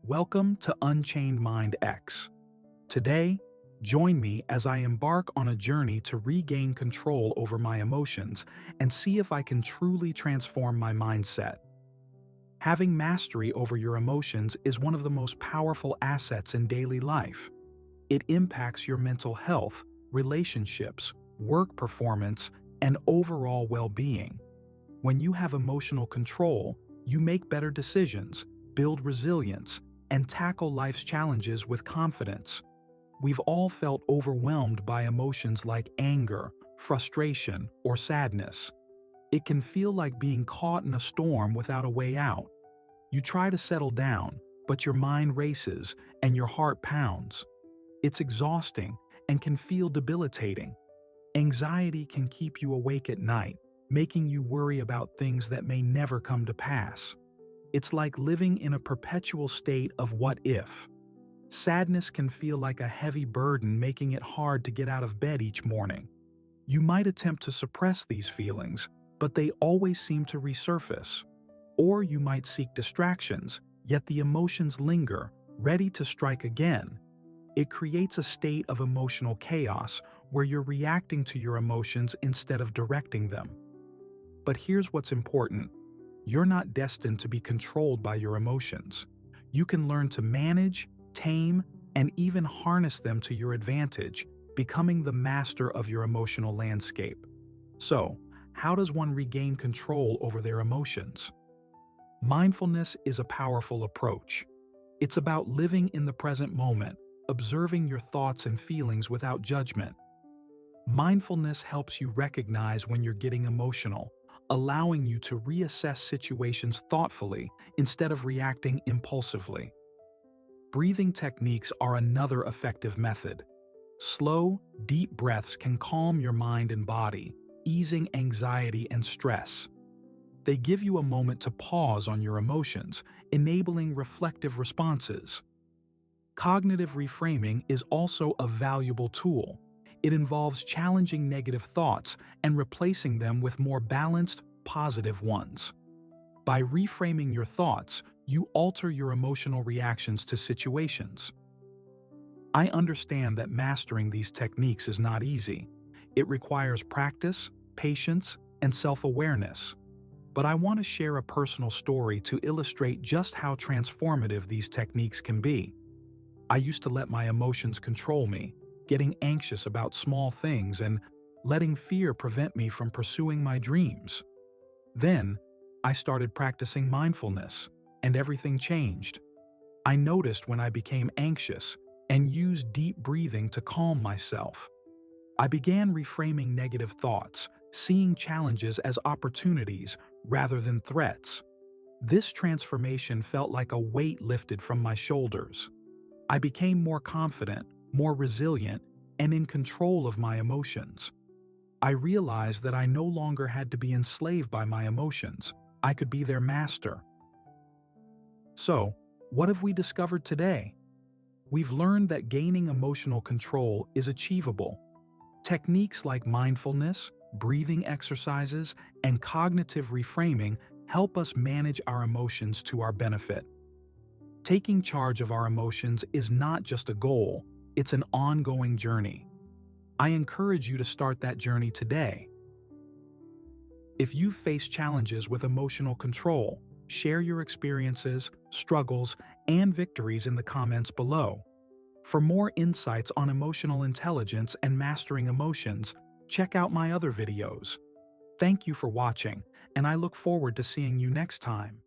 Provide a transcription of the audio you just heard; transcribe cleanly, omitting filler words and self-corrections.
Welcome to Unchained Mind X. Today, join me as I embark on a journey to regain control over my emotions and see if I can truly transform my mindset. Having mastery over your emotions is one of the most powerful assets in daily life. It impacts your mental health, relationships, work performance, and overall well-being. When you have emotional control, you make better decisions, build resilience, and tackle life's challenges with confidence. We've all felt overwhelmed by emotions like anger, frustration, or sadness. It can feel like being caught in a storm without a way out. You try to settle down, but your mind races and your heart pounds. It's exhausting and can feel debilitating. Anxiety can keep you awake at night, making you worry about things that may never come to pass. It's like living in a perpetual state of what if. Sadness can feel like a heavy burden, making it hard to get out of bed each morning. You might attempt to suppress these feelings, but they always seem to resurface. Or you might seek distractions, yet the emotions linger, ready to strike again. It creates a state of emotional chaos where you're reacting to your emotions instead of directing them. But here's what's important. You're not destined to be controlled by your emotions. You can learn to manage, tame, and even harness them to your advantage, becoming the master of your emotional landscape. So, how does one regain control over their emotions? Mindfulness is a powerful approach. It's about living in the present moment, observing your thoughts and feelings without judgment. Mindfulness helps you recognize when you're getting emotional, allowing you to reassess situations thoughtfully instead of reacting impulsively. Breathing techniques are another effective method. Slow, deep breaths can calm your mind and body, easing anxiety and stress. They give you a moment to pause on your emotions, enabling reflective responses. Cognitive reframing is also a valuable tool. It involves challenging negative thoughts and replacing them with more balanced, positive ones. By reframing your thoughts, you alter your emotional reactions to situations. I understand that mastering these techniques is not easy. It requires practice, patience, and self-awareness. But I want to share a personal story to illustrate just how transformative these techniques can be. I used to let my emotions control me, getting anxious about small things and letting fear prevent me from pursuing my dreams. Then, I started practicing mindfulness, and everything changed. I noticed when I became anxious and used deep breathing to calm myself. I began reframing negative thoughts, seeing challenges as opportunities rather than threats. This transformation felt like a weight lifted from my shoulders. I became more confident, more resilient, and in control of my emotions. I realized that I no longer had to be enslaved by my emotions. I could be their master. So, what have we discovered today? We've learned that gaining emotional control is achievable. Techniques like mindfulness, breathing exercises, and cognitive reframing help us manage our emotions to our benefit. Taking charge of our emotions is not just a goal, it's an ongoing journey. I encourage you to start that journey today. If you've faced challenges with emotional control, share your experiences, struggles, and victories in the comments below. For more insights on emotional intelligence and mastering emotions, check out my other videos. Thank you for watching, and I look forward to seeing you next time.